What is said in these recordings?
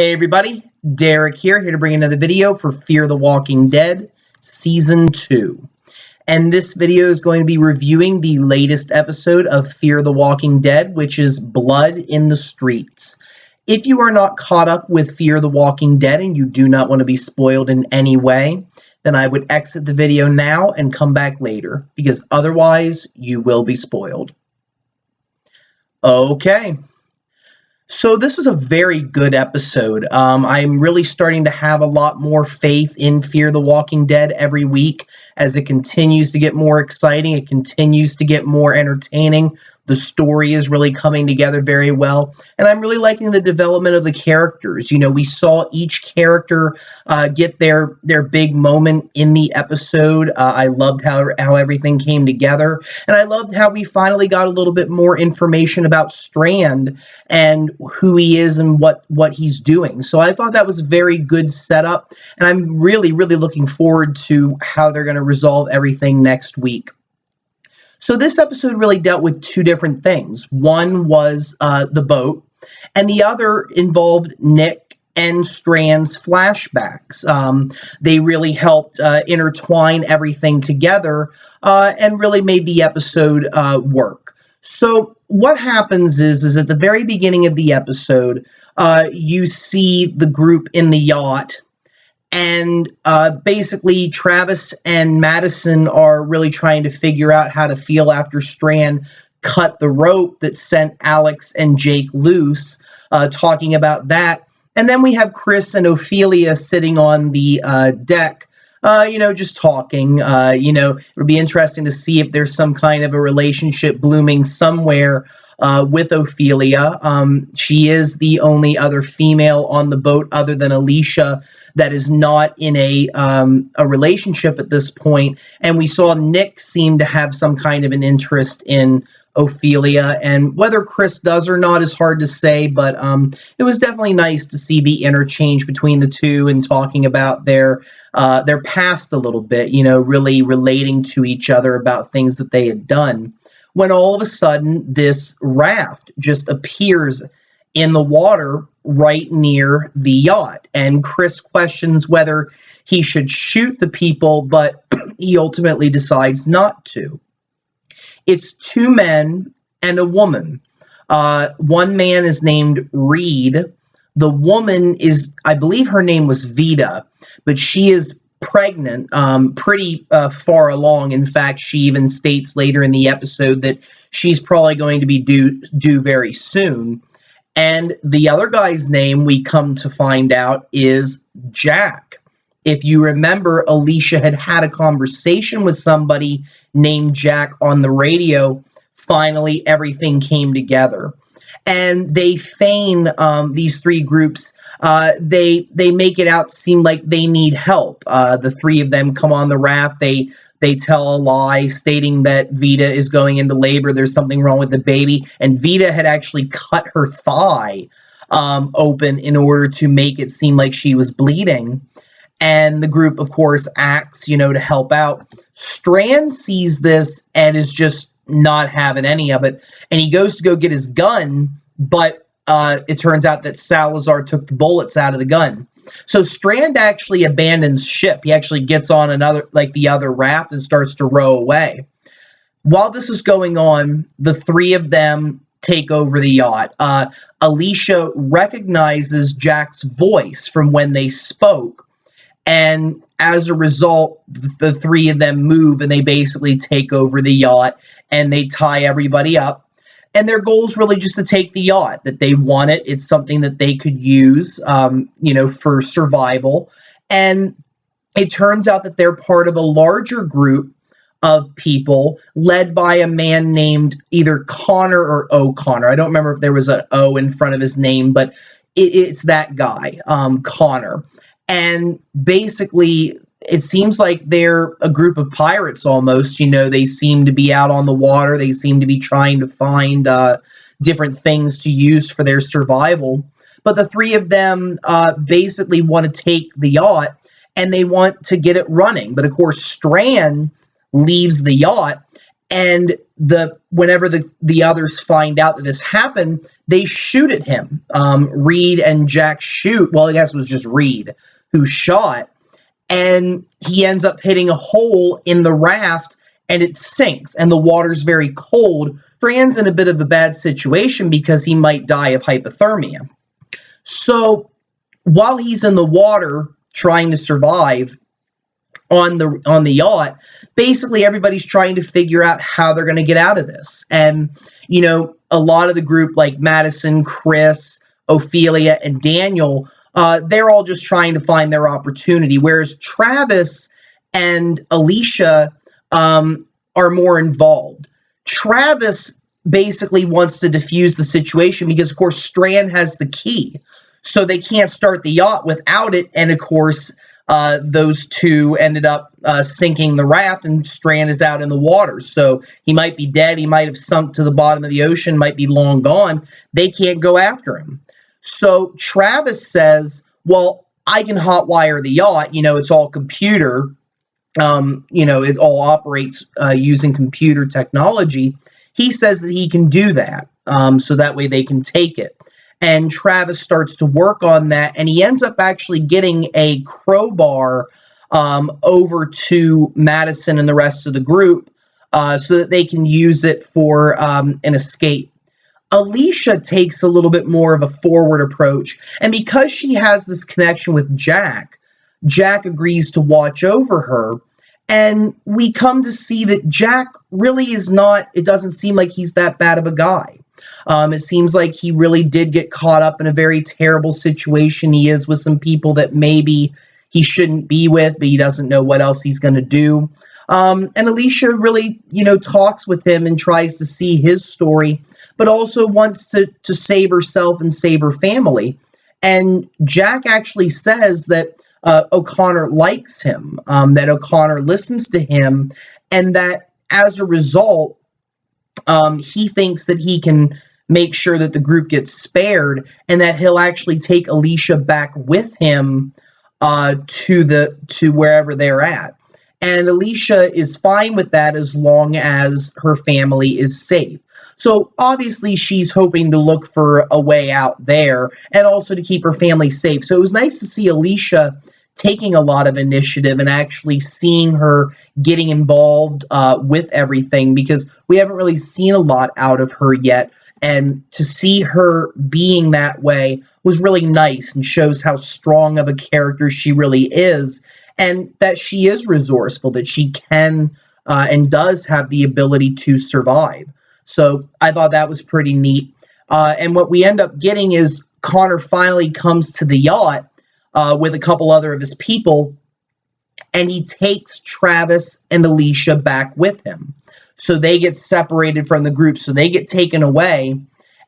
Hey everybody, Derek here to bring another video for Fear the Walking Dead Season 2. And this video is going to be reviewing the latest episode of Fear the Walking Dead, which is Blood in the Streets. If you are not caught up with Fear the Walking Dead and you do not want to be spoiled in any way, then I would exit the video now and come back later, because otherwise you will be spoiled. Okay. So this was a very good episode. I'm really starting to have a lot more faith in Fear the Walking Dead every week as it continues to get more exciting. It continues to get more entertaining. The story is really coming together very well, and I'm really liking the development of the characters. You know, we saw each character get their big moment in the episode. I loved how everything came together, and I loved how we finally got a little bit more information about Strand and who he is and what he's doing. So I thought that was a very good setup, and I'm really looking forward to how they're going to resolve everything next week. So this episode really dealt with two different things. One was the boat, and the other involved Nick and Strand's flashbacks. They really helped intertwine everything together and really made the episode work. So what happens is at the very beginning of the episode, you see the group in the yacht. And basically, Travis and Madison are really trying to figure out how to feel after Strand cut the rope that sent Alex and Jake loose, talking about that. And then we have Chris and Ophelia sitting on the deck, just talking. It'll be interesting to see if there's some kind of a relationship blooming somewhere with Ophelia. She is the only other female on the boat other than Alicia that is not in a relationship at this point. And we saw Nick seem to have some kind of an interest in Ophelia, and whether Chris does or not is hard to say, but it was definitely nice to see the interchange between the two and talking about their past a little bit, really relating to each other about things that they had done. When all of a sudden this raft just appears in the water right near the yacht, and Chris questions whether he should shoot the people, but he ultimately decides not to. It's two men and a woman. One man is named Reed. The woman is, I believe her name was Vita, but she is pregnant, pretty far along. In fact, she even states later in the episode that she's probably going to be due very soon. And the other guy's name, we come to find out, is Jack. If you remember, Alicia had a conversation with somebody named Jack on the radio. Finally, everything came together. And they feign, these three groups, they make it out seem like they need help. The three of them come on the raft. They tell a lie stating that Vita is going into labor. There's something wrong with the baby. And Vita had actually cut her thigh open in order to make it seem like she was bleeding. And the group, of course, acts, to help out. Strand sees this and is just not having any of it. And he goes to go get his gun, but it turns out that Salazar took the bullets out of the gun. So Strand actually abandons ship. He actually gets on the other raft and starts to row away. While this is going on, the three of them take over the yacht. Alicia recognizes Jack's voice from when they spoke. And as a result, the three of them move and they basically take over the yacht and they tie everybody up. And their goal is really just to take the yacht, that they want it. It's something that they could use, for survival. And it turns out that they're part of a larger group of people led by a man named either Connor or O'Connor. I don't remember if there was an O in front of his name, but it's that guy, Connor. And basically, it seems like they're a group of pirates almost. They seem to be out on the water. They seem to be trying to find different things to use for their survival. But the three of them basically want to take the yacht, and they want to get it running. But, of course, Strand leaves the yacht And whenever the others find out that this happened, they shoot at him. Reed and Jack shoot. Well, I guess it was just Reed who shot. And he ends up hitting a hole in the raft, and it sinks. And the water's very cold. Strand's in a bit of a bad situation because he might die of hypothermia. So while he's in the water trying to survive on the yacht, basically everybody's trying to figure out how they're going to get out of this. And, you know, a lot of the group, like Madison, Chris, Ophelia, and Daniel, they're all just trying to find their opportunity, whereas Travis and Alicia are more involved. Travis basically wants to defuse the situation because, of course, Strand has the key, so they can't start the yacht without it, and, of course, those two ended up sinking the raft, and Strand is out in the water. So he might be dead. He might have sunk to the bottom of the ocean, might be long gone. They can't go after him. So Travis says, well, I can hotwire the yacht. You know, it's all computer. You know, it all operates using computer technology. He says that he can do that, so that way they can take it. And Travis starts to work on that, and he ends up actually getting a crowbar over to Madison and the rest of the group so that they can use it for an escape. Alicia takes a little bit more of a forward approach, and because she has this connection with Jack, Jack agrees to watch over her, and we come to see that Jack really is not, it doesn't seem like he's that bad of a guy. It seems like he really did get caught up in a very terrible situation. He is with some people that maybe he shouldn't be with, but he doesn't know what else he's going to do. And Alicia really, you know, talks with him and tries to see his story, but also wants to save herself and save her family. And Jack actually says that O'Connor likes him, that O'Connor listens to him, and that as a result, he thinks that he can make sure that the group gets spared, and that he'll actually take Alicia back with him to wherever they're at. And Alicia is fine with that as long as her family is safe. So obviously she's hoping to look for a way out there and also to keep her family safe. So it was nice to see Alicia taking a lot of initiative and actually seeing her getting involved with everything, because we haven't really seen a lot out of her yet. And to see her being that way was really nice and shows how strong of a character she really is, and that she is resourceful, that she can and does have the ability to survive. So I thought that was pretty neat. And what we end up getting is Connor finally comes to the yacht with a couple other of his people, and he takes Travis and Alicia back with him. So they get separated from the group, so they get taken away,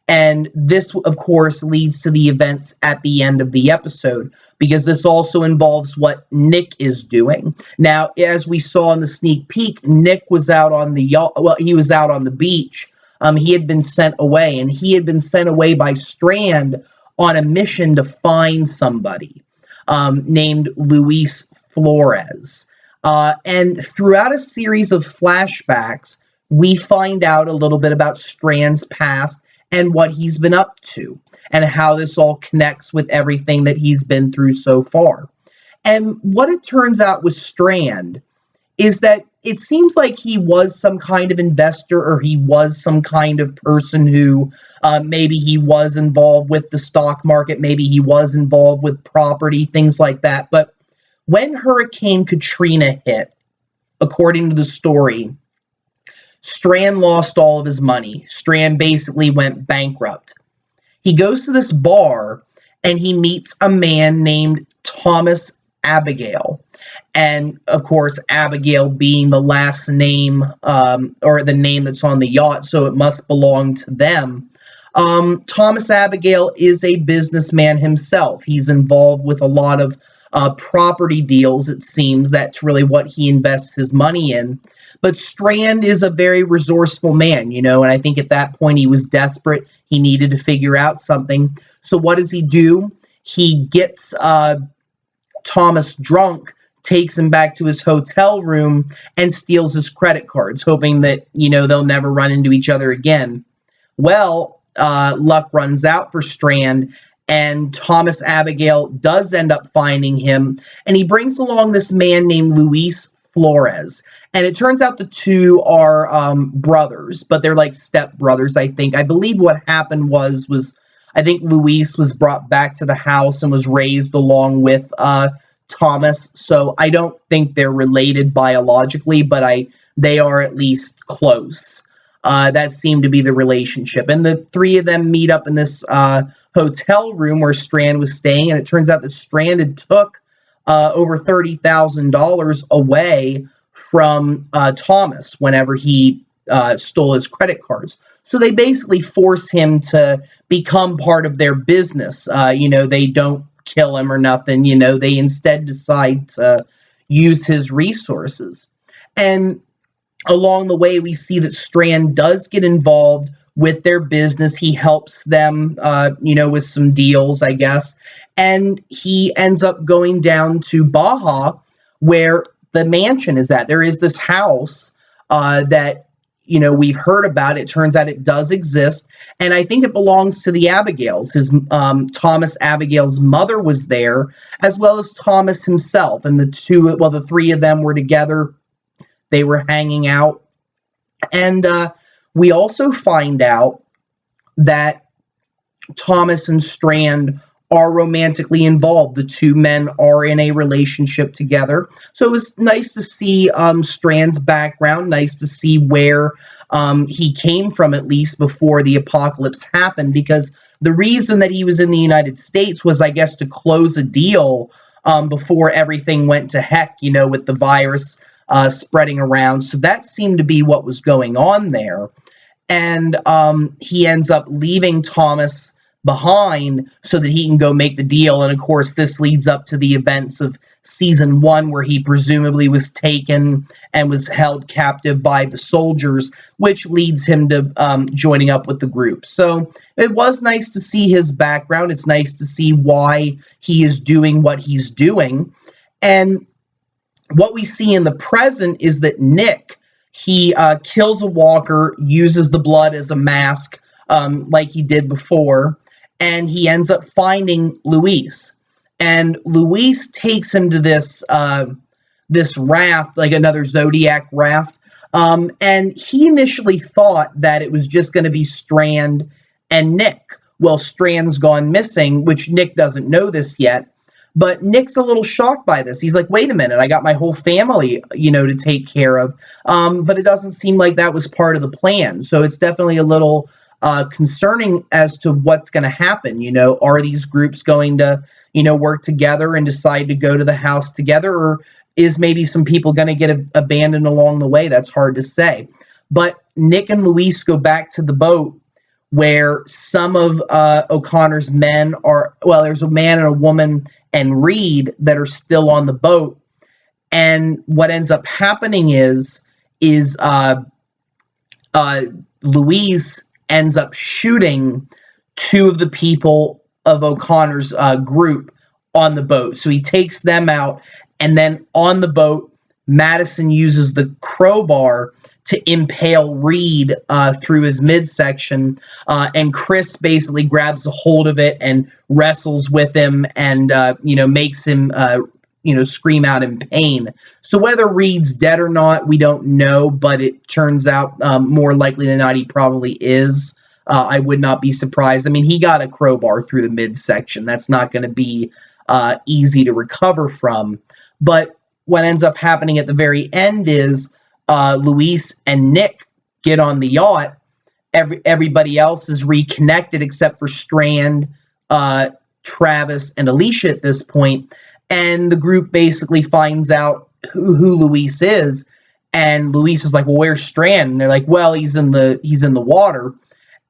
and this, of course, leads to the events at the end of the episode, because this also involves what Nick is doing. Now, as we saw in the sneak peek, Nick was out on the yacht, well, he was out on the beach. He had been sent away, and he had been sent away by Strand on a mission to find somebody named Luis Flores. And throughout a series of flashbacks, we find out a little bit about Strand's past and what he's been up to, and how this all connects with everything that he's been through so far. And what it turns out with Strand is that it seems like he was some kind of investor, or he was some kind of person who maybe he was involved with the stock market, maybe he was involved with property, things like that. But when Hurricane Katrina hit, according to the story, Strand lost all of his money. Strand basically went bankrupt. He goes to this bar, and he meets a man named Thomas Abigail. And, of course, Abigail being the last name, or the name that's on the yacht, so it must belong to them. Thomas Abigail is a businessman himself. He's involved with a lot of property deals, it seems. That's really what he invests his money in. But Strand is a very resourceful man, you know, and I think at that point he was desperate. He needed to figure out something. So what does he do? He gets Thomas drunk takes him back to his hotel room and steals his credit cards, hoping that, they'll never run into each other again. Well, luck runs out for Strand, and Thomas Abigail does end up finding him, and he brings along this man named Luis Flores. And it turns out the two are brothers, but they're like step brothers, I think. I believe what happened was I think Luis was brought back to the house and was raised along with Thomas. So I don't think they're related biologically, but they are at least close. That seemed to be the relationship. And the three of them meet up in this hotel room where Strand was staying, and it turns out that Strand had took over $30,000 away from Thomas whenever he stole his credit cards. So they basically force him to become part of their business. They don't kill him or nothing. They instead decide to use his resources. And along the way, we see that Strand does get involved with their business. He helps them, with some deals, I guess. And he ends up going down to Baja, where the mansion is at. There is this house that, we've heard about. It turns out it does exist. And I think it belongs to the Abigails. Thomas Abigail's mother was there, as well as Thomas himself. And the three of them were together. They were hanging out. And we also find out that Thomas and Strand are romantically involved. The two men are in a relationship together. So it was nice to see Strand's background, nice to see where he came from, at least before the apocalypse happened, because the reason that he was in the United States was, I guess, to close a deal before everything went to heck, with the virus spreading around. So that seemed to be what was going on there. And he ends up leaving Thomas behind so that he can go make the deal. And of course, this leads up to the events of season 1, where he presumably was taken and was held captive by the soldiers, which leads him to joining up with the group. So it was nice to see his background. It's nice to see why he is doing what he's doing. And what we see in the present is that Nick, he kills a walker, uses the blood as a mask like he did before, and he ends up finding Luis. And Luis takes him to this raft, like another Zodiac raft, and he initially thought that it was just going to be Strand and Nick. Well, Strand's gone missing, which Nick doesn't know this yet. But Nick's a little shocked by this. He's like, wait a minute, I got my whole family, to take care of. But it doesn't seem like that was part of the plan. So it's definitely a little concerning as to what's going to happen. Are these groups going to, work together and decide to go to the house together? Or is maybe some people going to get abandoned along the way? That's hard to say. But Nick and Luis go back to the boat, where some of O'Connor's men are, there's a man and a woman and Reed that are still on the boat. And what ends up happening is Luis ends up shooting two of the people of O'Connor's group on the boat. So he takes them out, and then on the boat, Madison uses the crowbar to impale Reed through his midsection, and Chris basically grabs a hold of it and wrestles with him and, makes him, scream out in pain. So whether Reed's dead or not, we don't know, but it turns out more likely than not he probably is. I would not be surprised. I mean, he got a crowbar through the midsection. That's not going to be easy to recover from. But what ends up happening at the very end is Luis and Nick get on the yacht. Everybody else is reconnected except for Strand, Travis, and Alicia at this point. And the group basically finds out who Luis is. And Luis is like, well, where's Strand? And they're like, well, he's in the water.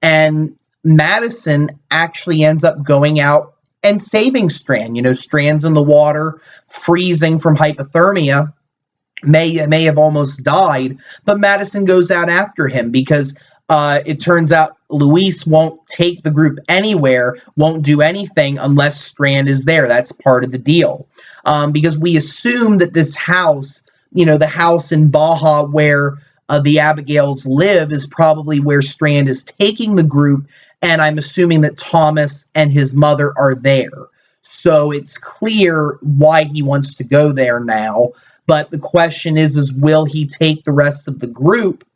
And Madison actually ends up going out and saving Strand. Strand's in the water, freezing from hypothermia. May have almost died, but Madison goes out after him because it turns out Luis won't take the group anywhere, won't do anything unless Strand is there. That's part of the deal. Because we assume that this house, the house in Baja where the Abigails live, is probably where Strand is taking the group, and I'm assuming that Thomas and his mother are there. So it's clear why he wants to go there now. But the question is will he take the rest of the group,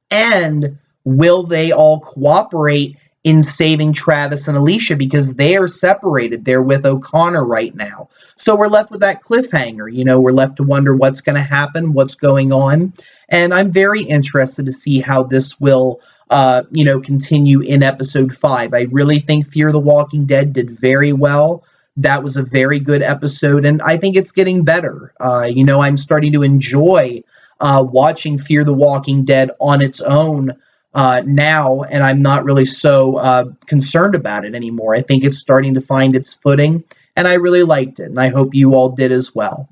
and will they all cooperate in saving Travis and Alicia, because they are separated. They're with O'Connor right now. So we're left with that cliffhanger. We're left to wonder what's going to happen, what's going on. And I'm very interested to see how this will, continue in episode 5. I really think Fear the Walking Dead did very well. That was a very good episode, and I think it's getting better. I'm starting to enjoy watching Fear the Walking Dead on its own now, and I'm not really so concerned about it anymore. I think it's starting to find its footing, and I really liked it, and I hope you all did as well.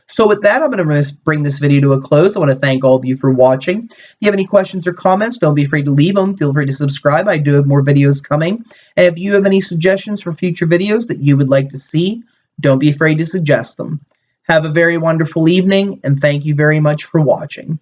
So with that, I'm going to bring this video to a close. I want to thank all of you for watching. If you have any questions or comments, don't be afraid to leave them. Feel free to subscribe. I do have more videos coming. And if you have any suggestions for future videos that you would like to see, don't be afraid to suggest them. Have a very wonderful evening, and thank you very much for watching.